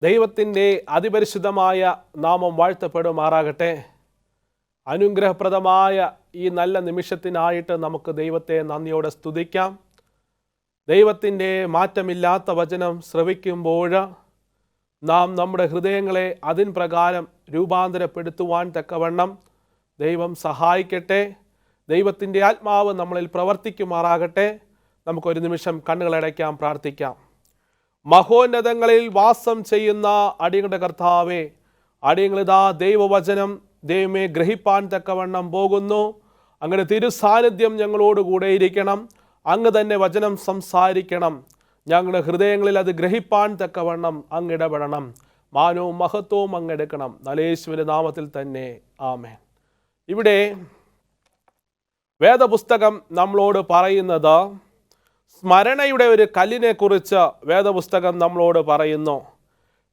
ദൈവത്തിൻ്റെ അതിപരിശുദ്ധമായ നാമം വാഴ്ത്തപ്പെടുമാറാകട്ടെ. അനുഗ്രഹപ്രദമായ ഈ നല്ല നിമിഷത്തിനായിട്ട് നമുക്ക് ദൈവത്തെ നന്ദിയോടെ സ്തുതിക്കാം. ദൈവത്തിൻ്റെ മാറ്റമില്ലാത്ത വചനം ശ്രവിക്കുമ്പോൾ നാം നമ്മുടെ ഹൃദയങ്ങളെ അതിൻ പ്രകാരം രൂപാന്തരപ്പെടുത്തുവാൻ തക്കവണ്ണം ദൈവം സഹായിക്കട്ടെ. ദൈവത്തിൻ്റെ ആത്മാവ് നമ്മളിൽ പ്രവർത്തിക്കുമാറാകട്ടെ. നമുക്കൊരു നിമിഷം കണ്ണുകളടയ്ക്കാം, പ്രാർത്ഥിക്കാം. മഹോന്നതങ്ങളിൽ വാസം ചെയ്യുന്ന അടിയങ്ങളുടെ കർത്താവേ, അടിയങ്ങളിതാ ദൈവവചനം ദൈവമേ ഗ്രഹിപ്പാൻ തക്കവണ്ണം പോകുന്നു. അങ്ങനെ തിരുസാന്നിധ്യം ഞങ്ങളോടുകൂടെ ഇരിക്കണം. അങ്ങ് തന്നെ വചനം സംസാരിക്കണം. ഞങ്ങളുടെ ഹൃദയങ്ങളിൽ അത് ഗ്രഹിപ്പാൻ തക്കവണ്ണം അങ്ങ് ഇടപെടണം. മാനവും മഹത്വവും അങ്ങെടുക്കണം. യേശുവിന്റെ നാമത്തിൽ തന്നെ ആമേൻ. ഇവിടെ വേദപുസ്തകം നമ്മളോട് പറയുന്നത് സ്മരണയുടെ ഒരു കല്ലിനെ കുറിച്ച് വേദപുസ്തകം നമ്മളോട് പറയുന്നു.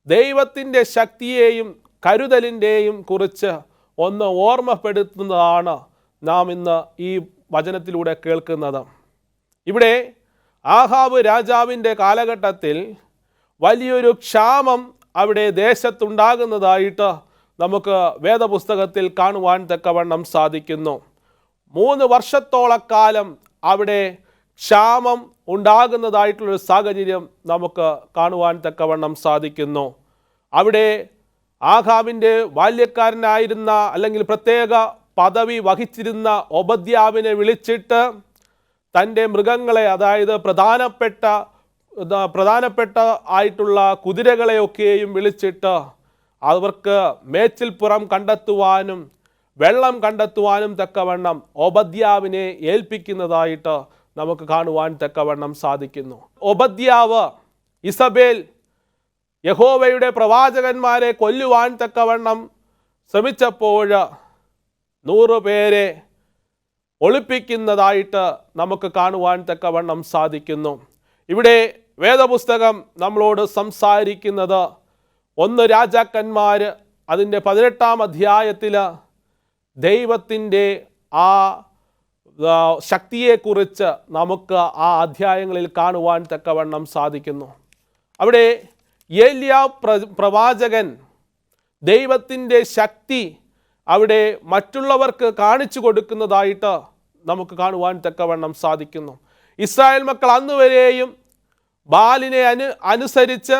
ദൈവത്തിൻ്റെ ശക്തിയെയും കരുതലിൻ്റെയും കുറിച്ച് ഒന്ന് ഓർമ്മപ്പെടുത്തുന്നതാണ് നാം ഇന്ന് ഈ വചനത്തിലൂടെ കേൾക്കുന്നത്. ഇവിടെ ആഹാബ് രാജാവിൻ്റെ കാലഘട്ടത്തിൽ വലിയൊരു ക്ഷാമം അവിടെ ദേശത്തുണ്ടാകുന്നതായിട്ട് നമുക്ക് വേദപുസ്തകത്തിൽ കാണുവാൻ തക്കവണ്ണം സാധിക്കുന്നു. 3 വർഷത്തോളക്കാലം അവിടെ ക്ഷാമം ഉണ്ടാകുന്നതായിട്ടുള്ളൊരു സാഹചര്യം നമുക്ക് കാണുവാൻ തക്കവണ്ണം സാധിക്കുന്നു. അവിടെ ആഹാബിൻ്റെ ബാല്യക്കാരനായിരുന്ന അല്ലെങ്കിൽ പ്രത്യേക പദവി വഹിച്ചിരുന്ന ഒബദ്യാവിനെ വിളിച്ചിട്ട് തൻ്റെ മൃഗങ്ങളെ, അതായത് പ്രധാനപ്പെട്ട ആയിട്ടുള്ള കുതിരകളെയൊക്കെയും വിളിച്ചിട്ട് അവർക്ക് മേച്ചിൽപ്പുറം കണ്ടെത്തുവാനും വെള്ളം കണ്ടെത്തുവാനും തക്കവണ്ണം ഒബദ്യാവിനെ ഏൽപ്പിക്കുന്നതായിട്ട് നമുക്ക് കാണുവാൻ തക്കവണ്ണം സാധിക്കുന്നു. ഒബദ്യാവ് ഇസബേൽ യഹോവയുടെ പ്രവാചകന്മാരെ കൊല്ലുവാൻ തക്കവണ്ണം ശ്രമിച്ചപ്പോൾ 100 പേരെ ഒളിപ്പിക്കുന്നതായിട്ട് നമുക്ക് കാണുവാൻ തക്കവണ്ണം സാധിക്കുന്നു. ഇവിടെ വേദപുസ്തകം നമ്മളോട് സംസാരിക്കുന്നത് 1 രാജാക്കന്മാർ അതിൻ്റെ 18-ാം അധ്യായത്തിൽ ദൈവത്തിൻ്റെ ആ ശക്തിയെക്കുറിച്ച് നമുക്ക് ആ അധ്യായങ്ങളിൽ കാണുവാൻ തക്കവണ്ണം സാധിക്കുന്നു. അവിടെ ഏലിയാ പ്രവാചകൻ ദൈവത്തിൻ്റെ ശക്തി അവിടെ മറ്റുള്ളവർക്ക് കാണിച്ചു കൊടുക്കുന്നതായിട്ട് നമുക്ക് കാണുവാൻ തക്കവണ്ണം സാധിക്കുന്നു. ഇസ്രായേൽ മക്കൾ അന്നുവരെയും ബാലിനെ അനുസരിച്ച്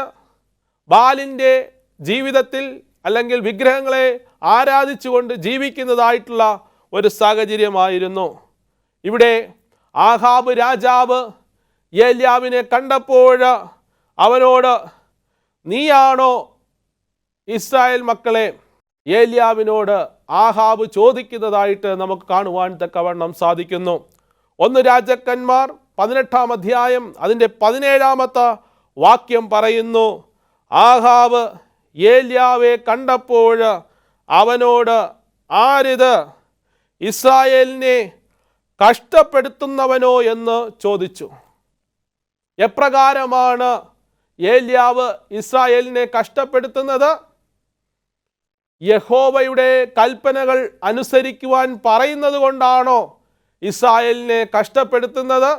ബാലിൻ്റെ ജീവിതത്തിൽ അല്ലെങ്കിൽ വിഗ്രഹങ്ങളെ ആരാധിച്ചുകൊണ്ട് ജീവിക്കുന്നതായിട്ടുള്ള ഒരു സാഹചര്യമായിരുന്നു. ഇവിടെ ആഹാബ് രാജാവ് ഏലിയാവിനെ കണ്ടപ്പോൾ അവനോട്, നീയാണോ ഇസ്രായേൽ മക്കളെ? ഏലിയാവിനോട് ആഹാബ് ചോദിക്കുന്നതായിട്ട് നമുക്ക് കാണുവാൻ തക്കവണ്ണം സാധിക്കുന്നു. 1 രാജാക്കന്മാർ 18-ാം അധ്യായം അതിൻ്റെ 17-ാമത്തെ വാക്യം പറയുന്നു, ആഹാബ് ഏലിയാവെ കണ്ടപ്പോൾ അവനോട്, ആരിത്? ഇസ്രായേലിനെ കഷ്ടപ്പെടുത്തുന്നവനോ എന്ന് ചോദിച്ചു. എപ്രകാരമാണ് ഏലിയാവ് ഇസ്രായേലിനെ കഷ്ടപ്പെടുത്തുന്നത്? യഹോവയുടെ കൽപ്പനകൾ അനുസരിക്കുവാൻ പറയുന്നത് കൊണ്ടാണോ ഇസ്രായേലിനെ കഷ്ടപ്പെടുത്തുന്നത്?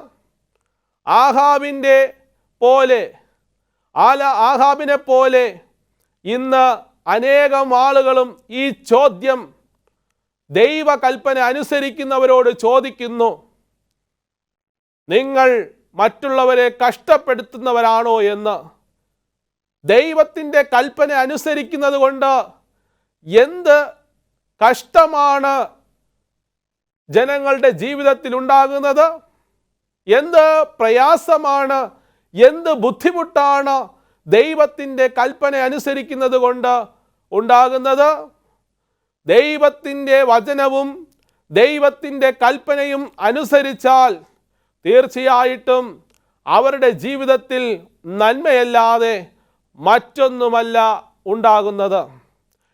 ആഹാബിനെ പോലെ ഇന്ന് അനേകം ആളുകളും ഈ ചോദ്യം ദൈവകൽപ്പന അനുസരിക്കുന്നവരോട് ചോദിക്കുന്നു. നിങ്ങൾ മറ്റുള്ളവരെ കഷ്ടപ്പെടുത്തുന്നവരാണോ എന്ന്. ദൈവത്തിൻ്റെ കൽപ്പന അനുസരിക്കുന്നത് കൊണ്ട് എന്ത് കഷ്ടമാണ് ജനങ്ങളുടെ ജീവിതത്തിൽ ഉണ്ടാകുന്നത്? എന്ത് പ്രയാസമാണ്, എന്ത് ബുദ്ധിമുട്ടാണ് ദൈവത്തിൻ്റെ കൽപ്പന അനുസരിക്കുന്നത് കൊണ്ട് ഉണ്ടാകുന്നത്? ദൈവത്തിൻ്റെ വചനവും ദൈവത്തിൻ്റെ കൽപ്പനയും അനുസരിച്ചാൽ തീർച്ചയായിട്ടും അവരുടെ ജീവിതത്തിൽ നന്മയല്ലാതെ മറ്റൊന്നുമല്ല ഉണ്ടാകുന്നത്.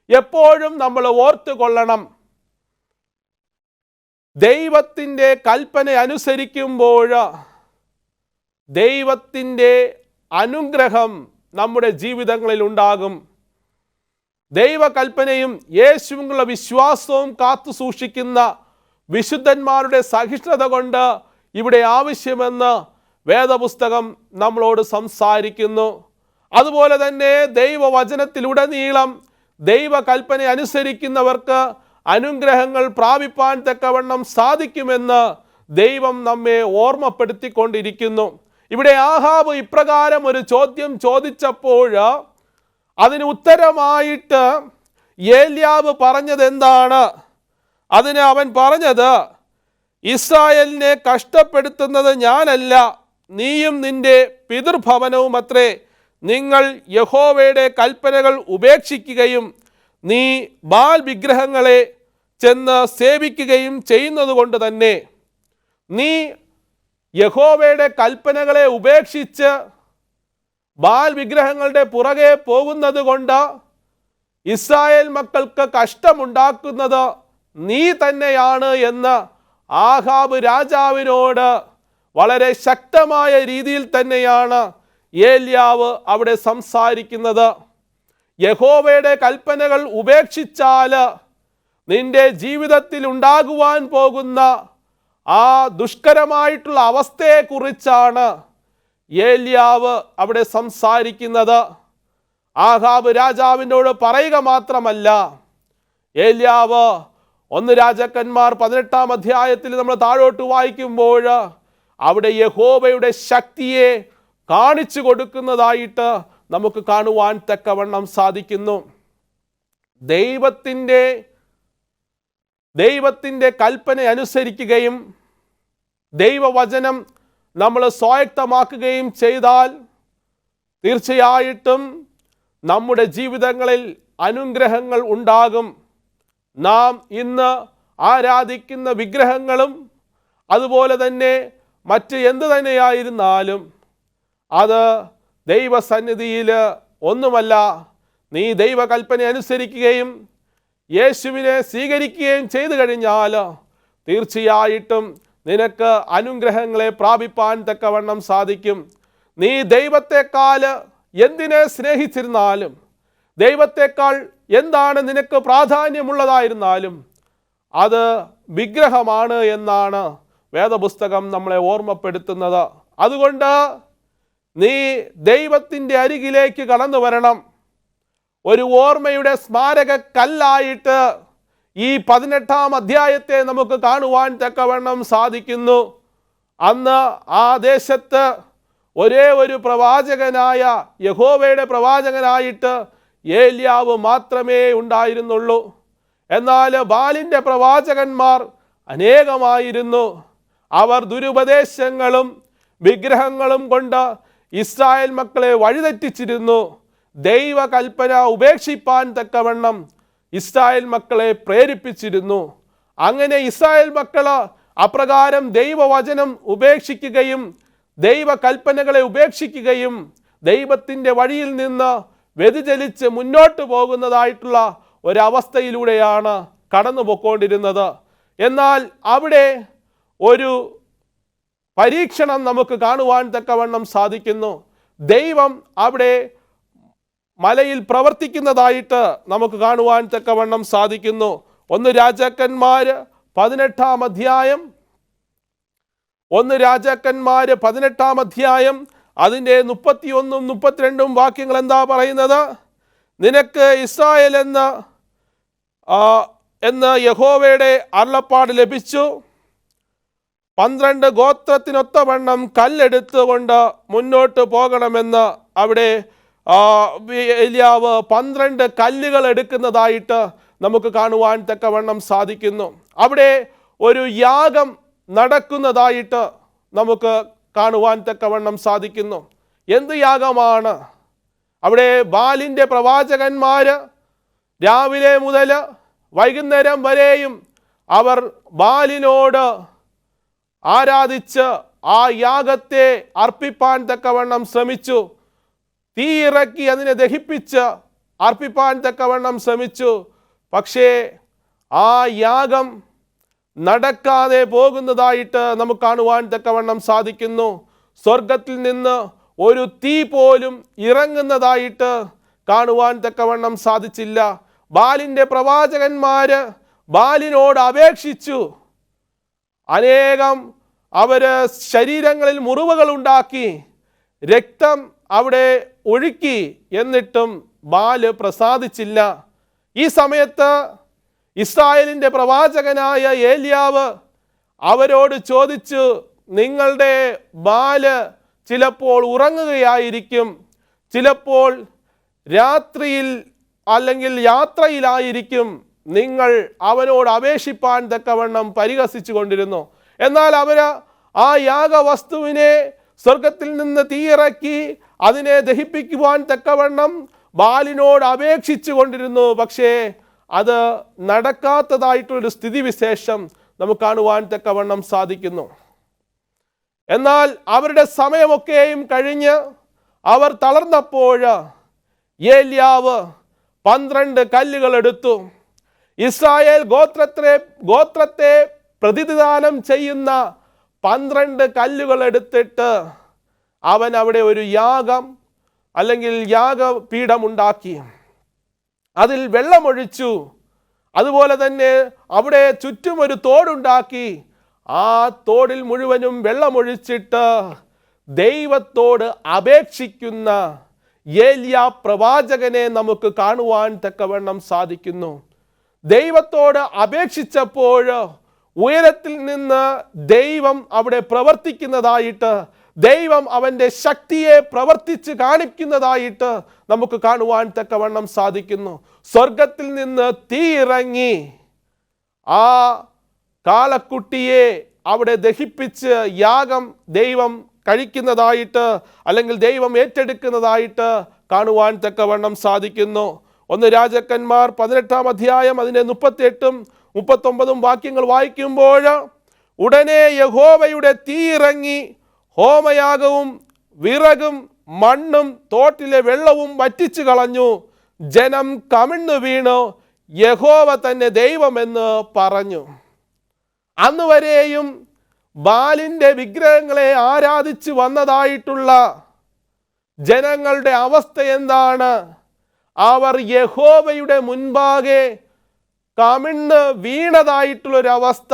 എപ്പോഴും നമ്മൾ ഓർത്തുകൊള്ളണം, ദൈവത്തിൻ്റെ കൽപ്പന അനുസരിക്കുമ്പോൾ ദൈവത്തിൻ്റെ അനുഗ്രഹം നമ്മുടെ ജീവിതങ്ങളിൽ ഉണ്ടാകും. ദൈവകൽപ്പനയും യേശുവിനുള്ള വിശ്വാസവും കാത്തു സൂക്ഷിക്കുന്ന വിശുദ്ധന്മാരുടെ സഹിഷ്ണുത കൊണ്ട് ഇവിടെ ആവശ്യമെന്ന് വേദപുസ്തകം നമ്മളോട് സംസാരിക്കുന്നു. അതുപോലെ തന്നെ ദൈവവചനത്തിലുടനീളം ദൈവകൽപ്പന അനുസരിക്കുന്നവർക്ക് അനുഗ്രഹങ്ങൾ പ്രാപിപ്പാൻ തക്കവണ്ണം സാധിക്കുമെന്ന് ദൈവം നമ്മെ ഓർമ്മപ്പെടുത്തിക്കൊണ്ടിരിക്കുന്നു. ഇവിടെ ആഹാബ് ഇപ്രകാരം ഒരു ചോദ്യം ചോദിച്ചപ്പോൾ അതിന് ഉത്തരമായിട്ട് ഏലിയാവ് പറഞ്ഞത് എന്താണ്? അതിന് അവൻ പറഞ്ഞത്, ഇസ്രായേലിനെ കഷ്ടപ്പെടുത്തുന്നത് ഞാനല്ല, നീയും നിന്റെ പിതൃഭവനവും അത്രേ. നിങ്ങൾ യഹോവയുടെ കൽപ്പനകൾ ഉപേക്ഷിക്കുകയും നീ ബാൽ വിഗ്രഹങ്ങളെ ചെന്ന് സേവിക്കുകയും ചെയ്യുന്നത് കൊണ്ട് തന്നെ. നീ യഹോവയുടെ കൽപ്പനകളെ ഉപേക്ഷിച്ച് ബാൽ വിഗ്രഹങ്ങളുടെ പുറകെ പോകുന്നത് കൊണ്ട് ഇസ്രായേൽ മക്കൾക്ക് കഷ്ടമുണ്ടാക്കുന്നത് നീ തന്നെയാണ് എന്ന് ആഹാബ് രാജാവിനോട് വളരെ ശക്തമായ രീതിയിൽ തന്നെയാണ് ഏലിയാവ് അവിടെ സംസാരിക്കുന്നത്. യഹോവയുടെ കൽപ്പനകൾ ഉപേക്ഷിച്ചാൽ നിന്റെ ജീവിതത്തിൽ ഉണ്ടാകുവാൻ പോകുന്ന ആ ദുഷ്കരമായിട്ടുള്ള അവസ്ഥയെക്കുറിച്ചാണ് ഏലിയാവ് അവിടെ സംസാരിക്കുന്നത്. ആഹാബ് രാജാവിനോട് പറയുക മാത്രമല്ല, ഏലിയാവ് 1 രാജാക്കന്മാർ 18-ാം അധ്യായത്തിൽ നമ്മൾ താഴോട്ട് വായിക്കുമ്പോൾ അവിടെ യഹോവയുടെ ശക്തിയെ കാണിച്ചു കൊടുക്കുന്നതായിട്ട് നമുക്ക് കാണുവാൻ തക്കവണ്ണം സാധിക്കുന്നു. ദൈവത്തിൻ്റെ കൽപ്പന അനുസരിക്കുകയും ദൈവവചനം നമ്മൾ സ്വായത്തമാക്കുകയും ചെയ്താൽ തീർച്ചയായിട്ടും നമ്മുടെ ജീവിതങ്ങളിൽ അനുഗ്രഹങ്ങൾ ഉണ്ടാകും. നാം ഇന്ന് ആരാധിക്കുന്ന വിഗ്രഹങ്ങളും അതുപോലെ തന്നെ മറ്റ് എന്ത് തന്നെയായിരുന്നാലും അത് ദൈവസന്നിധിയിൽ ഒന്നുമല്ല. നീ ദൈവകൽപ്പന അനുസരിക്കുകയും യേശുവിനെ സ്വീകരിക്കുകയും ചെയ്തു കഴിഞ്ഞാൽ തീർച്ചയായിട്ടും നിനക്ക് അനുഗ്രഹങ്ങളെ പ്രാപിപ്പാൻ തക്കവണ്ണം സാധിക്കും. നീ ദൈവത്തെക്കാൾ എന്തിനെ സ്നേഹിച്ചിരുന്നാലും, ദൈവത്തെക്കാൾ എന്താണ് നിനക്ക് പ്രാധാന്യമുള്ളതായിരുന്നാലും അത് വിഗ്രഹമാണ് എന്നാണ് വേദപുസ്തകം നമ്മളെ ഓർമ്മപ്പെടുത്തുന്നത്. അതുകൊണ്ട് നീ ദൈവത്തിൻ്റെ അരികിലേക്ക് കടന്നു വരണം. ഒരു ഓർമ്മയുടെ സ്മാരക കല്ലായിട്ട് ഈ 18-ാം അധ്യായത്തെ നമുക്ക് കാണുവാൻ തക്കവണ്ണം സാധിക്കുന്നു. അന്ന് ആ ദേശത്ത് ഒരേ ഒരു പ്രവാചകനായ യഹോവയുടെ പ്രവാചകനായിട്ട് ഏലിയാവ് മാത്രമേ ഉണ്ടായിരുന്നുള്ളൂ. എന്നാൽ ബാലിൻ്റെ പ്രവാചകന്മാർ അനേകമായിരുന്നു. അവർ ദുരുപദേശങ്ങളും വിഗ്രഹങ്ങളും കൊണ്ട് ഇസ്രായേൽ മക്കളെ വഴിതെറ്റിച്ചിരുന്നു. ദൈവകൽപ്പന ഉപേക്ഷിപ്പാൻ തക്കവണ്ണം ഇസ്രായേൽ മക്കളെ പ്രേരിപ്പിച്ചിരുന്നു. അങ്ങനെ ഇസ്രായേൽ മക്കൾ അപ്രകാരം ദൈവവചനം ഉപേക്ഷിക്കുകയും ദൈവകൽപ്പനകളെ ഉപേക്ഷിക്കുകയും ദൈവത്തിൻ്റെ വഴിയിൽ നിന്ന് വ്യതിചലിച്ച് മുന്നോട്ട് പോകുന്നതായിട്ടുള്ള ഒരവസ്ഥയിലൂടെയാണ് കടന്നു പോയിക്കൊണ്ടിരുന്നത്. എന്നാൽ അവിടെ ഒരു പരീക്ഷണം നമുക്ക് കാണുവാൻ തക്കവണ്ണം സാധിക്കുന്നു. ദൈവം അവിടെ മലയിൽ പ്രവർത്തിക്കുന്നതായിട്ട് നമുക്ക് കാണുവാൻ തക്കവണ്ണം സാധിക്കുന്നു. 1 രാജാക്കന്മാർ 18-ാം അധ്യായം 1 രാജാക്കന്മാർ 18-ാം അധ്യായം അതിൻ്റെ 31-ഉം 32-ഉം വാക്യങ്ങൾ എന്താ പറയുന്നത്? നിനക്ക് ഇസ്രായേൽ എന്ന് യഹോവയുടെ അരുളപ്പാട് ലഭിച്ചു. 12 ഗോത്രത്തിനൊത്തവണ്ണം കല്ലെടുത്തുകൊണ്ട് മുന്നോട്ട് പോകണമെന്ന് അവിടെ ഏലിയാവ് 12 കല്ലുകൾ എടുക്കുന്നതായിട്ട് നമുക്ക് കാണുവാൻ തക്കവണ്ണം സാധിക്കുന്നു. അവിടെ ഒരു യാഗം നടക്കുന്നതായിട്ട് നമുക്ക് കാണുവാൻ തക്കവണ്ണം സാധിക്കുന്നു. എന്ത് യാഗമാണ്? അവിടെ ബാലിൻ്റെ പ്രവാചകന്മാർ രാവിലെ മുതൽ വൈകുന്നേരം വരെയും അവർ ബാലിനോട് ആരാധിച്ച് ആ യാഗത്തെ അർപ്പിപ്പാൻ തക്കവണ്ണം ശ്രമിച്ചു. തീ ഇറക്കി അതിനെ ദഹിപ്പിച്ച് അർപ്പിപ്പാൻ തക്കവണ്ണം ശ്രമിച്ചു. പക്ഷേ ആ യാഗം നടക്കാതെ പോകുന്നതായിട്ട് നമുക്ക് കാണുവാൻ തക്കവണ്ണം സാധിക്കുന്നു. സ്വർഗത്തിൽ നിന്ന് ഒരു തീ പോലും ഇറങ്ങുന്നതായിട്ട് കാണുവാൻ തക്കവണ്ണം സാധിച്ചില്ല. ബാലിൻ്റെ പ്രവാചകന്മാർ ബാലിനോട് അപേക്ഷിച്ചു. അനേകം അവർ ശരീരങ്ങളിൽ മുറിവുകൾ ഉണ്ടാക്കി രക്തം അവിടെ ഒഴുക്കി, എന്നിട്ടും ബാല് പ്രസാദിച്ചില്ല. ഈ സമയത്ത് ഇസ്രായേലിൻ്റെ പ്രവാചകനായ ഏലിയാവ് അവരോട് ചോദിച്ചു, നിങ്ങളുടെ ബാല് ചിലപ്പോൾ ഉറങ്ങുകയായിരിക്കും, ചിലപ്പോൾ രാത്രിയിൽ അല്ലെങ്കിൽ യാത്രയിലായിരിക്കും. നിങ്ങൾ അവനോട് അപേക്ഷിപ്പാൻ തക്കവണ്ണം പരിഹസിച്ചു കൊണ്ടിരുന്നു. എന്നാൽ അവർ ആ യാഗവസ്തുവിനെ സ്വർഗത്തിൽ നിന്ന് തീയിറക്കി അതിനെ ദഹിപ്പിക്കുവാൻ തക്കവണ്ണം ബാലിനോട് അപേക്ഷിച്ചു കൊണ്ടിരുന്നു. പക്ഷേ അത് നടക്കാത്തതായിട്ടൊരു സ്ഥിതിവിശേഷം നമുക്ക് കാണുവാൻ തക്കവണ്ണം സാധിക്കുന്നു. എന്നാൽ അവരുടെ സമയമൊക്കെയും കഴിഞ്ഞ് അവർ തളർന്നപ്പോൾ ഏലിയാവ് 12 കല്ലുകൾ എടുത്തു. ഇസ്രായേൽ ഗോത്രത്തെ പ്രതിനിധാനം ചെയ്യുന്ന 12 കല്ലുകൾ എടുത്തിട്ട് അവൻ അവിടെ ഒരു യാഗം അല്ലെങ്കിൽ യാഗപീഠമുണ്ടാക്കി, അതിൽ വെള്ളമൊഴിച്ചു. അതുപോലെ തന്നെ അവിടെ ചുറ്റും ഒരു തോടുണ്ടാക്കി. ആ തോടിൽ മുഴുവനും വെള്ളമൊഴിച്ചിട്ട് ദൈവത്തോട് അപേക്ഷിക്കുന്ന ഏലിയാ പ്രവാചകനെ നമുക്ക് കാണുവാൻ തക്കവണ്ണം സാധിക്കുന്നു. ദൈവത്തോട് അപേക്ഷിച്ചപ്പോൾ ഉയരത്തിൽ നിന്ന് ദൈവം അവിടെ പ്രവർത്തിക്കുന്നതായിട്ട്, ദൈവം അവൻ്റെ ശക്തിയെ പ്രവർത്തിച്ച് കാണിക്കുന്നതായിട്ട് നമുക്ക് കാണുവാൻ തക്കവണ്ണം സാധിക്കുന്നു. സ്വർഗത്തിൽ നിന്ന് തീ ഇറങ്ങി ആ കാളക്കുട്ടിയെ അവിടെ ദഹിപ്പിച്ച് യാഗം ദൈവം കഴിക്കുന്നതായിട്ട് അല്ലെങ്കിൽ ദൈവം ഏറ്റെടുക്കുന്നതായിട്ട് കാണുവാൻ തക്കവണ്ണം സാധിക്കുന്നു. 1 രാജാക്കന്മാർ 18-ാം അധ്യായം അതിൻ്റെ 38-ഉം 39-ഉം വാക്യങ്ങൾ വായിക്കുമ്പോൾ, ഉടനെ യഹോവയുടെ തീ ഇറങ്ങി ഹോമയാഗവും വിറകും മണ്ണും തോട്ടിലെ വെള്ളവും വറ്റിച്ചു കളഞ്ഞു. ജനം കമിഴ്ന്നു വീണു, യഹോവ തന്നെ ദൈവമെന്ന് പറഞ്ഞു. അന്ന് വരെയും ബാലിൻ്റെ വിഗ്രഹങ്ങളെ ആരാധിച്ചു വന്നതായിട്ടുള്ള ജനങ്ങളുടെ അവസ്ഥ എന്താണ്? അവർ യഹോവയുടെ മുൻപാകെ കമിഴ്ന്ന് വീണതായിട്ടുള്ളൊരവസ്ഥ.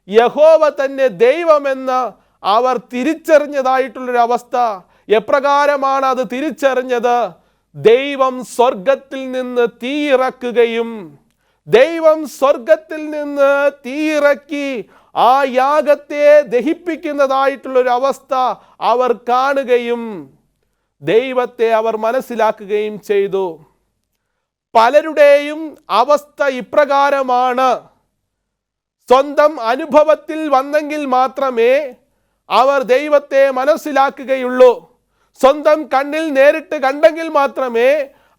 യഹോവ തന്നെ ദൈവമെന്ന് അവർ തിരിച്ചറിഞ്ഞതായിട്ടുള്ളൊരവസ്ഥ. എപ്രകാരമാണ് അത് തിരിച്ചറിഞ്ഞത്? ദൈവം സ്വർഗത്തിൽ നിന്ന് തീയിറക്കുകയും ദൈവം സ്വർഗത്തിൽ നിന്ന് തീയിറക്കി ആ യാഗത്തെ ദഹിപ്പിക്കുന്നതായിട്ടുള്ളൊരവസ്ഥ അവർ കാണുകയും ദൈവത്തെ അവർ മനസ്സിലാക്കുകയും ചെയ്തു. പലരുടെയും അവസ്ഥ ഇപ്രകാരമാണ്. സ്വന്തം അനുഭവത്തിൽ വന്നെങ്കിൽ മാത്രമേ അവർ ദൈവത്തെ മനസ്സിലാക്കുകയുള്ളൂ. സ്വന്തം കണ്ണിൽ നേരിട്ട് കണ്ടെങ്കിൽ മാത്രമേ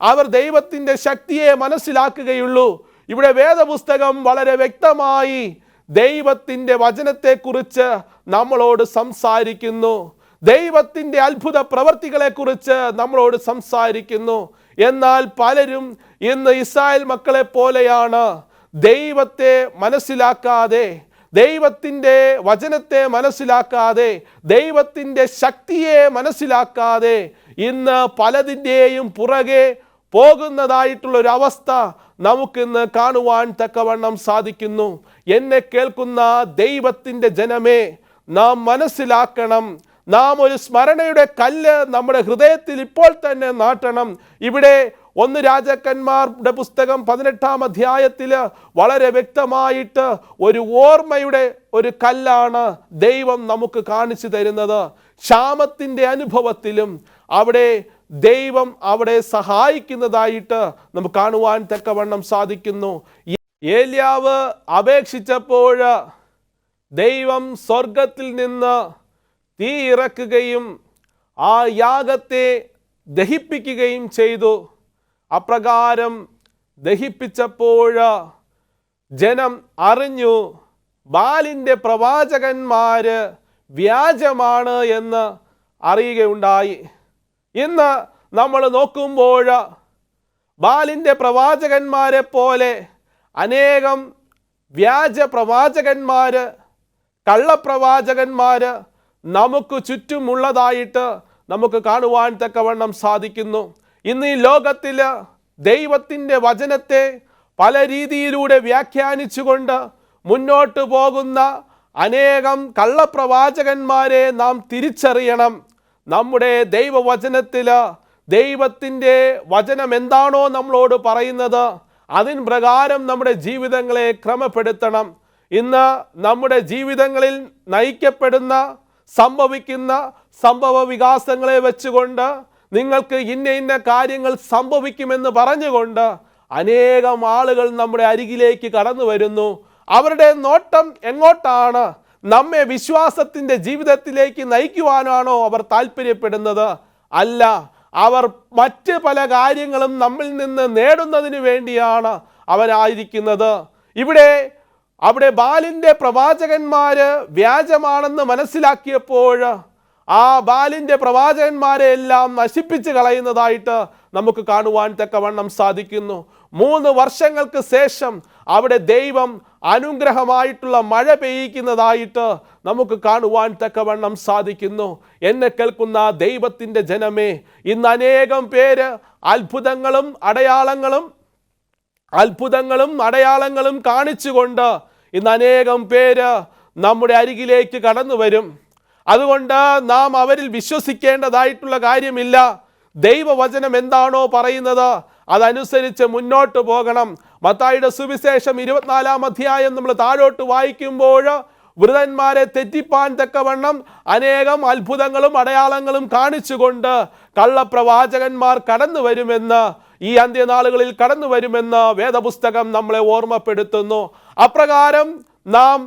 അവർ ദൈവത്തിൻ്റെ ശക്തിയെ മനസ്സിലാക്കുകയുള്ളൂ. ഇവിടെ വേദപുസ്തകം വളരെ വ്യക്തമായി ദൈവത്തിൻ്റെ വചനത്തെക്കുറിച്ച് നമ്മളോട് സംസാരിക്കുന്നു. ദൈവത്തിൻ്റെ അത്ഭുത പ്രവർത്തികളെക്കുറിച്ച് നമ്മളോട് സംസാരിക്കുന്നു. എന്നാൽ പലരും ഇന്ന് ഇസ്രായേൽ മക്കളെ പോലെയാണ്. ദൈവത്തെ മനസ്സിലാക്കാതെ, ദൈവത്തിൻ്റെ വചനത്തെ മനസ്സിലാക്കാതെ, ദൈവത്തിൻ്റെ ശക്തിയെ മനസ്സിലാക്കാതെ ഇന്ന് പലതിൻ്റെയും പുറകെ പോകുന്നതായിട്ടുള്ളൊരവസ്ഥ നമുക്കിന്ന് കാണുവാൻ തക്കവണ്ണം സാധിക്കുന്നു. എന്നെ കേൾക്കുന്ന ദൈവത്തിൻ്റെ ജനമേ, നാം മനസ്സിലാക്കണം. നാം ഒരു സ്മരണയുടെ കല്ല് നമ്മുടെ ഹൃദയത്തിൽ ഇപ്പോൾ തന്നെ നാട്ടണം. ഇവിടെ 1 രാജാക്കന്മാരുടെ പുസ്തകം 18-ാം അധ്യായത്തിൽ വളരെ വ്യക്തമായിട്ട് ഒരു ഓർമ്മയുടെ ഒരു കല്ലാണ് ദൈവം നമുക്ക് കാണിച്ചു തരുന്നത്. ക്ഷാമത്തിൻ്റെ അനുഭവത്തിലും അവിടെ ദൈവം അവിടെ സഹായിക്കുന്നതായിട്ട് നമുക്ക് കാണുവാൻ തക്കവണ്ണം സാധിക്കുന്നു. ഏലിയാവ് അപേക്ഷിച്ചപ്പോൾ ദൈവം സ്വർഗത്തിൽ നിന്ന് തീ ഇറക്കുകയും ആ യാഗത്തെ ദഹിപ്പിക്കുകയും ചെയ്തു. അപ്രകാരം ദഹിപ്പിച്ചപ്പോൾ ജനം അറിഞ്ഞു ബാലിൻ്റെ പ്രവാചകന്മാർ വ്യാജമാണ് എന്ന് അറിയുകയുണ്ടായി. ഇന്ന് നമ്മൾ നോക്കുമ്പോൾ ബാലിൻ്റെ പ്രവാചകന്മാരെ പോലെ അനേകം വ്യാജ പ്രവാചകന്മാർ, കള്ളപ്രവാചകന്മാർ നമുക്ക് ചുറ്റുമുള്ളതായിട്ട് നമുക്ക് കാണുവാൻ തക്കവണ്ണം സാധിക്കുന്നു. ഇന്ന് ഈ ലോകത്തിൽ ദൈവത്തിൻ്റെ വചനത്തെ പല രീതിയിലൂടെ വ്യാഖ്യാനിച്ചുകൊണ്ട് മുന്നോട്ട് പോകുന്ന അനേകം കള്ളപ്രവാചകന്മാരെ നാം തിരിച്ചറിയണം. നമ്മുടെ ദൈവവചനത്തിൽ ദൈവത്തിൻ്റെ വചനം എന്താണോ നമ്മളോട് പറയുന്നത് അതിൻ പ്രകാരം നമ്മുടെ ജീവിതങ്ങളെ ക്രമപ്പെടുത്തണം. ഇന്ന് നമ്മുടെ ജീവിതങ്ങളിൽ നയിക്കപ്പെടുന്ന സംഭവിക്കുന്ന സംഭവ വികാസങ്ങളെ വെച്ചുകൊണ്ട് നിങ്ങൾക്ക് ഇന്ന കാര്യങ്ങൾ സംഭവിക്കുമെന്ന് പറഞ്ഞുകൊണ്ട് അനേകം ആളുകൾ നമ്മുടെ അരികിലേക്ക് കടന്നു വരുന്നു. അവരുടെ നോട്ടം എങ്ങോട്ടാണ്? നമ്മെ വിശ്വാസത്തിൻ്റെ ജീവിതത്തിലേക്ക് നയിക്കുവാനാണോ അവർ താല്പര്യപ്പെടുന്നത്? അല്ല, അവർ മറ്റ് പല കാര്യങ്ങളും നമ്മിൽ നിന്ന് നേടുന്നതിന് വേണ്ടിയാണ് അവരായിരിക്കുന്നത്. അവിടെ ബാലിൻ്റെ പ്രവാചകന്മാർ വ്യാജമാണെന്ന് മനസ്സിലാക്കിയപ്പോൾ ആ ബാലിൻ്റെ പ്രവാചകന്മാരെ എല്ലാം നശിപ്പിച്ച് കളയുന്നതായിട്ട് നമുക്ക് കാണുവാൻ തക്കവണ്ണം സാധിക്കുന്നു. 3 വർഷങ്ങൾക്ക് ശേഷം അവിടെ ദൈവം അനുഗ്രഹമായിട്ടുള്ള മഴ പെയ്യിക്കുന്നതായിട്ട് നമുക്ക് കാണുവാൻ തക്കവണ്ണം സാധിക്കുന്നു. എന്നെ കേൾക്കുന്ന ദൈവത്തിൻ്റെ ജനമേ, ഇന്ന് അനേകം പേര് അത്ഭുതങ്ങളും അടയാളങ്ങളും കാണിച്ചുകൊണ്ട് ഇന്ന് അനേകം പേര് നമ്മുടെ അരികിലേക്ക് കടന്നു വരും. അതുകൊണ്ട് നാം അവരിൽ വിശ്വസിക്കേണ്ടതായിട്ടുള്ള കാര്യമില്ല. ദൈവവചനം എന്താണോ പറയുന്നത് അതനുസരിച്ച് മുന്നോട്ട് പോകണം. മത്തായിയുടെ സുവിശേഷം 24-ാം അധ്യായം നമ്മൾ താഴോട്ട് വായിക്കുമ്പോൾ വൃതന്മാരെ തെറ്റിപ്പാൻ തക്കവണ്ണം അനേകം അത്ഭുതങ്ങളും അടയാളങ്ങളും കാണിച്ചുകൊണ്ട് കള്ളപ്രവാചകന്മാർ കടന്നു വരുമെന്ന്, ഈ അന്ത്യനാളുകളിൽ കടന്നു വരുമെന്ന് വേദപുസ്തകം നമ്മളെ ഓർമ്മപ്പെടുത്തുന്നു. അപ്രകാരം നാം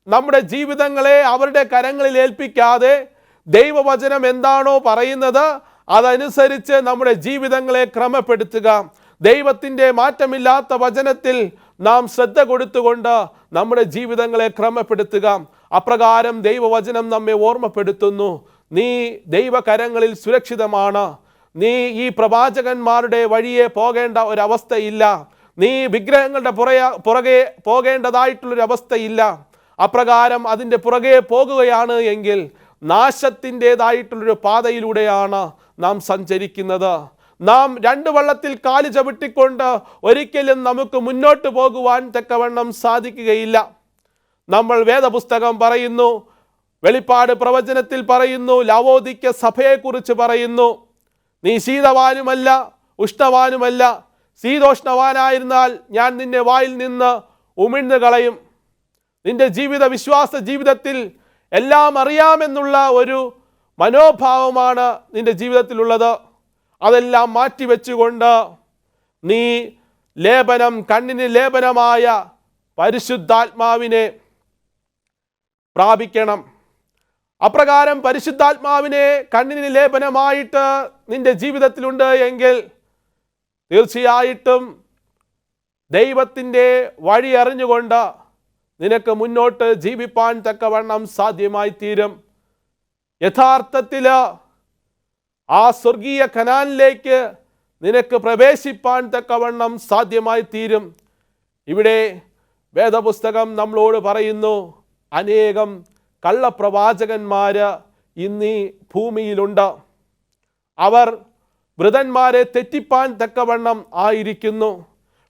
നമ്മുടെ ജീവിതങ്ങളെ അവരുടെ കരങ്ങളിൽ ഏൽപ്പിക്കാതെ ദൈവവചനം എന്താണോ പറയുന്നത് അതനുസരിച്ച് നമ്മുടെ ജീവിതങ്ങളെ ക്രമപ്പെടുത്തുക. ദൈവത്തിൻ്റെ മാറ്റമില്ലാത്ത വചനത്തിൽ നാം ശ്രദ്ധ കൊടുത്തുകൊണ്ട് നമ്മുടെ ജീവിതങ്ങളെ ക്രമപ്പെടുത്തുക. അപ്രകാരം ദൈവവചനം നമ്മെ ഓർമ്മപ്പെടുത്തുന്നു, നീ ദൈവകരങ്ങളിൽ സുരക്ഷിതമാണ്. നീ ഈ പ്രവാചകന്മാരുടെ വഴിയെ പോകേണ്ട ഒരവസ്ഥയില്ല. നീ വിഗ്രഹങ്ങളുടെ പുറകെ പോകേണ്ടതായിട്ടുള്ളൊരവസ്ഥയില്ല. അപ്രകാരം അതിൻ്റെ പുറകെ പോകുകയാണ് എങ്കിൽ നാശത്തിൻ്റെതായിട്ടുള്ളൊരു പാതയിലൂടെയാണ് നാം സഞ്ചരിക്കുന്നത്. നാം 2 വള്ളത്തിൽ കാല് ചവിട്ടിക്കൊണ്ട് ഒരിക്കലും നമുക്ക് മുന്നോട്ട് പോകുവാൻ തക്കവണ്ണം സാധിക്കുകയില്ല. നമ്മൾ വേദപുസ്തകം പറയുന്നു, വെളിപ്പാട് പ്രവചനത്തിൽ പറയുന്നു, ലവോദിക്യ സഭയെക്കുറിച്ച് പറയുന്നു, നീ ശീതവാനുമല്ല ഉഷ്ണവാനുമല്ല. ശീതോഷ്ണവാനായിരുന്നാൽ ഞാൻ നിന്നെ വായിൽ നിന്ന് ഉമിഴ്ന്നു കളയും. നിന്റെ വിശ്വാസ ജീവിതത്തിൽ എല്ലാം അറിയാമെന്നുള്ള ഒരു മനോഭാവമാണ് നിന്റെ ജീവിതത്തിലുള്ളത്. അതെല്ലാം മാറ്റിവെച്ചുകൊണ്ട് നീ കണ്ണിന് ലേപനമായ പരിശുദ്ധാത്മാവിനെ പ്രാപിക്കണം. അപ്രകാരം പരിശുദ്ധാത്മാവിനെ കണ്ണിന് ലേപനമായിട്ട് നിന്റെ ജീവിതത്തിലുണ്ട് എങ്കിൽ തീർച്ചയായിട്ടും ദൈവത്തിൻ്റെ വഴി അറിഞ്ഞുകൊണ്ട് നിനക്ക് മുന്നോട്ട് ജീവിപ്പാൻ തക്കവണ്ണം സാധ്യമായി തീരും. യഥാർത്ഥത്തിൽ ആ സ്വർഗീയ കനാനിലേക്ക് നിനക്ക് പ്രവേശിപ്പാൻ തക്കവണ്ണം സാധ്യമായി തീരും. ഇവിടെ വേദപുസ്തകം നമ്മളോട് പറയുന്നു, അനേകം കള്ളപ്രവാചകന്മാർ ഇന്നീ ഭൂമിയിലുണ്ട്. അവർ വൃതന്മാരെ തെറ്റിപ്പാൻ തക്കവണ്ണം ആയിരിക്കുന്നു.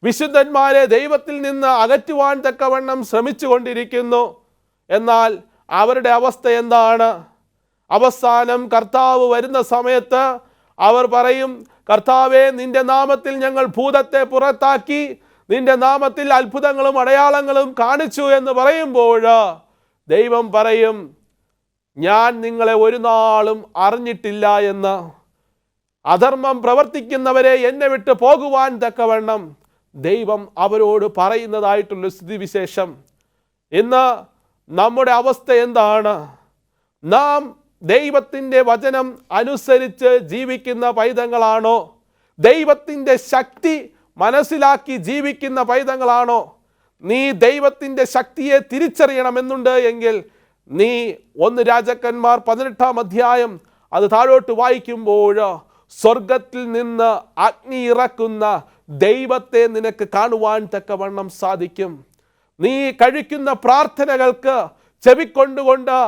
വിശുദ്ധന്മാരെ ദൈവത്തിൽ നിന്ന് അകറ്റുവാൻ തക്കവണ്ണം ശ്രമിച്ചു കൊണ്ടിരിക്കുന്നു. എന്നാൽ അവരുടെ അവസ്ഥ എന്താണ്? അവസാനം കർത്താവ് വരുന്ന സമയത്ത് അവർ പറയും, കർത്താവേ, നിന്റെ നാമത്തിൽ ഞങ്ങൾ ഭൂതത്തെ പുറത്താക്കി, നിന്റെ നാമത്തിൽ അത്ഭുതങ്ങളും അടയാളങ്ങളും കാണിച്ചു എന്ന് പറയുമ്പോൾ ദൈവം പറയും, ഞാൻ നിങ്ങളെ ഒരു നാളും അറിഞ്ഞിട്ടില്ല എന്ന്. അധർമ്മം പ്രവർത്തിക്കുന്നവരെ എന്നെ വിട്ട് പോകുവാൻ തക്കവണ്ണം ദൈവം അവരോട് പറയുന്നതായിട്ടുള്ള സ്ഥിതിവിശേഷം. ഇന്ന് നമ്മുടെ അവസ്ഥ എന്താണ്? നാം ദൈവത്തിൻ്റെ വചനം അനുസരിച്ച് ജീവിക്കുന്ന പൈതങ്ങളാണോ? ദൈവത്തിൻ്റെ ശക്തി മനസ്സിലാക്കി ജീവിക്കുന്ന പൈതങ്ങളാണോ? നീ ദൈവത്തിൻ്റെ ശക്തിയെ തിരിച്ചറിയണമെന്നുണ്ട് എങ്കിൽ നീ 1 രാജാക്കന്മാർ 18-ാം അധ്യായം അത് താഴോട്ട് വായിക്കുമ്പോൾ സ്വർഗത്തിൽ നിന്ന് അഗ്നി ഇറക്കുന്ന ദൈവത്തെ നിനക്ക് കാണുവാൻ തക്കവണ്ണം സാധിക്കും. നീ കഴിക്കുന്ന പ്രാർത്ഥനകൾക്ക് ചെവിക്കൊണ്ടുകൊണ്ട്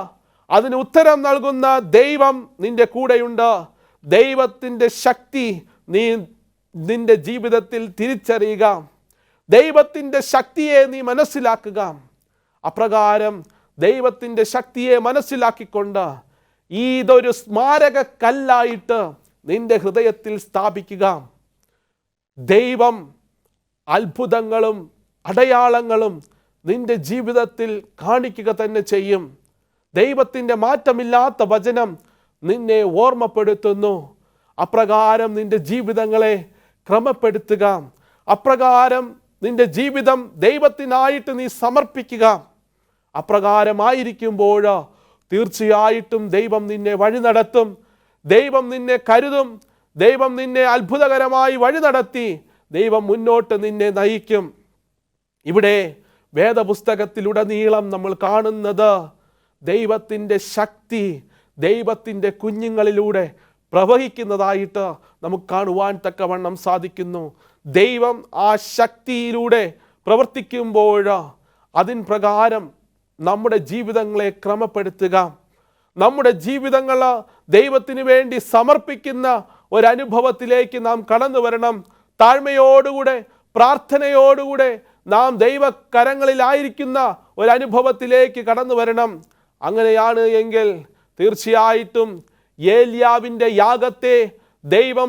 അതിന് ഉത്തരം നൽകുന്ന ദൈവം നിന്റെ കൂടെയുണ്ട്. ദൈവത്തിൻ്റെ ശക്തി നീ നിന്റെ ജീവിതത്തിൽ തിരിച്ചറിയുക. ദൈവത്തിൻ്റെ ശക്തിയെ നീ മനസ്സിലാക്കുക. അപ്രകാരം ദൈവത്തിൻ്റെ ശക്തിയെ മനസ്സിലാക്കിക്കൊണ്ട് ഇതൊരു സ്മാരക കല്ലായിട്ട് നിന്റെ ഹൃദയത്തിൽ സ്ഥാപിക്കുക. ദൈവം അത്ഭുതങ്ങളും അടയാളങ്ങളും നിന്റെ ജീവിതത്തിൽ കാണിക്കുക തന്നെ ചെയ്യും. ദൈവത്തിൻ്റെ മാറ്റമില്ലാത്ത വചനം നിന്നെ ഓർമ്മപ്പെടുത്തുന്നു. അപ്രകാരം നിന്റെ ജീവിതങ്ങളെ ക്രമപ്പെടുത്തുക. അപ്രകാരം നിന്റെ ജീവിതം ദൈവത്തിനായിട്ട് നീ സമർപ്പിക്കുക. അപ്രകാരമായിരിക്കുമ്പോൾ തീർച്ചയായിട്ടും ദൈവം നിന്നെ വഴി നടത്തും. ദൈവം നിന്നെ കരുതും. ദൈവം നിന്നെ അത്ഭുതകരമായി വഴി നടത്തി ദൈവം മുന്നോട്ട് നിന്നെ നയിക്കും. ഇവിടെ വേദപുസ്തകത്തിലുടനീളം നമ്മൾ കാണുന്നത് ദൈവത്തിൻ്റെ ശക്തി ദൈവത്തിൻ്റെ കുഞ്ഞുങ്ങളിലൂടെ പ്രവഹിക്കുന്നതായിട്ട് നമുക്ക് കാണുവാൻ തക്കവണ്ണം സാധിക്കുന്നു. ദൈവം ആ ശക്തിയിലൂടെ പ്രവർത്തിക്കുമ്പോൾ അതിൻ പ്രകാരം നമ്മുടെ ജീവിതങ്ങളെ ക്രമപ്പെടുത്തുക. നമ്മുടെ ജീവിതങ്ങൾ ദൈവത്തിന് വേണ്ടി സമർപ്പിക്കുന്ന ഒരനുഭവത്തിലേക്ക് നാം കടന്നു വരണം. താഴ്മയോടുകൂടെ പ്രാർത്ഥനയോടുകൂടെ നാം ദൈവകരങ്ങളിലായിരിക്കുന്ന ഒരനുഭവത്തിലേക്ക് കടന്നു വരണം. അങ്ങനെയാണ് തീർച്ചയായിട്ടും ഏലിയാവിൻ്റെ യാഗത്തെ ദൈവം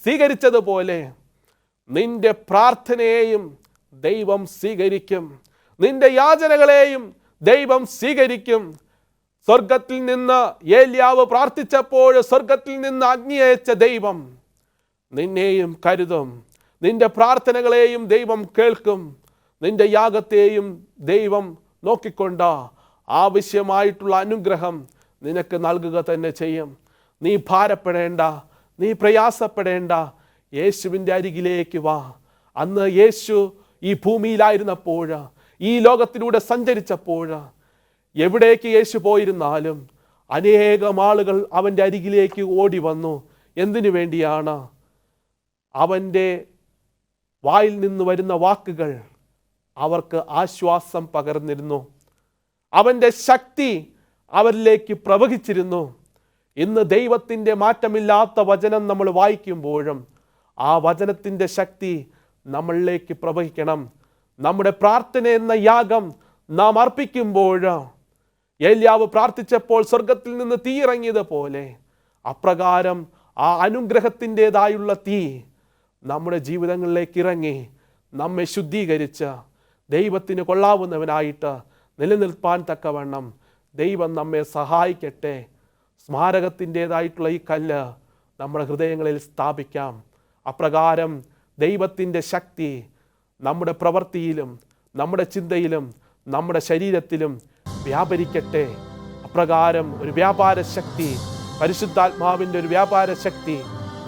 സ്വീകരിച്ചതുപോലെ നിന്റെ പ്രാർത്ഥനയെയും ദൈവം സ്വീകരിക്കും. നിന്റെ യാചനകളെയും ദൈവം സ്വീകരിക്കും. സ്വർഗത്തിൽ നിന്ന് ഏലിയാവ് പ്രാർത്ഥിച്ചപ്പോൾ സ്വർഗത്തിൽ നിന്ന് അഗ്നി അയച്ച ദൈവം നിന്നെയും കരുതും. നിന്റെ പ്രാർത്ഥനകളെയും ദൈവം കേൾക്കും. നിന്റെ യാഗത്തെയും ദൈവം നോക്കിക്കൊണ്ട് ആവശ്യമായിട്ടുള്ള അനുഗ്രഹം നിനക്ക് നൽകുക തന്നെ ചെയ്യും. നീ ഭാരപ്പെടേണ്ട, നീ പ്രയാസപ്പെടേണ്ട. യേശുവിൻ്റെ അരികിലേക്ക് വാ. അന്ന് യേശു ഈ ഭൂമിയിലായിരുന്നപ്പോൾ, ഈ ലോകത്തിലൂടെ സഞ്ചരിച്ചപ്പോൾ, എവിടേക്ക് യേശു പോയിരുന്നാലും അനേകം ആളുകൾ അവൻ്റെ അരികിലേക്ക് ഓടി വന്നു. എന്തിനു വേണ്ടിയാണ്? അവൻ്റെ വായിൽ നിന്ന് വരുന്ന വാക്കുകൾ അവർക്ക് ആശ്വാസം പകർന്നിരുന്നു. അവൻ്റെ ശക്തി അവരിലേക്ക് പ്രവഹിച്ചിരുന്നു. ഇന്ന് ദൈവത്തിൻ്റെ മാറ്റമില്ലാത്ത വചനം നമ്മൾ വായിക്കുമ്പോഴും ആ വചനത്തിൻ്റെ ശക്തി നമ്മളിലേക്ക് പ്രവഹിക്കണം. നമ്മുടെ പ്രാർത്ഥന എന്ന യാഗം നാം അർപ്പിക്കുമ്പോൾ ഏലിയാവ് പ്രാർത്ഥിച്ചപ്പോൾ സ്വർഗത്തിൽ നിന്ന് തീ ഇറങ്ങിയതുപോലെ അപ്രകാരം ആ അനുഗ്രഹത്തിൻ്റെതായുള്ള തീ നമ്മുടെ ജീവിതങ്ങളിലേക്ക് ഇറങ്ങി നമ്മെ ശുദ്ധീകരിച്ച് ദൈവത്തിന് കൊള്ളാവുന്നവനായിട്ട് നിലനിൽപ്പാൻ തക്കവണ്ണം ദൈവം നമ്മെ സഹായിക്കട്ടെ. സ്മാരകത്തിൻ്റെതായിട്ടുള്ള ഈ കല്ല് നമ്മുടെ ഹൃദയങ്ങളിൽ സ്ഥാപിക്കാം. അപ്രകാരം ദൈവത്തിൻ്റെ ശക്തി നമ്മുടെ പ്രവൃത്തിയിലും നമ്മുടെ ചിന്തയിലും നമ്മുടെ ശരീരത്തിലും വ്യാപരിക്കട്ടെ. അപ്രകാരം ഒരു വ്യാപാര ശക്തി, പരിശുദ്ധാത്മാവിൻ്റെ ഒരു വ്യാപാര ശക്തി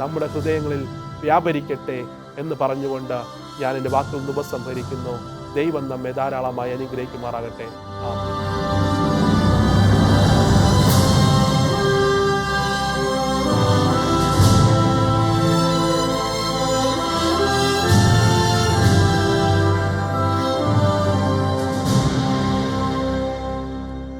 നമ്മുടെ ഹൃദയങ്ങളിൽ വ്യാപരിക്കട്ടെ എന്ന് പറഞ്ഞുകൊണ്ട് ഞാൻ എൻ്റെ വാക്കുകൾ ഉപസംഹരിക്കുന്നു. ദൈവം നമ്മെ ധാരാളമായി അനുഗ്രഹിക്കുമാറാകട്ടെ. ആമേൻ.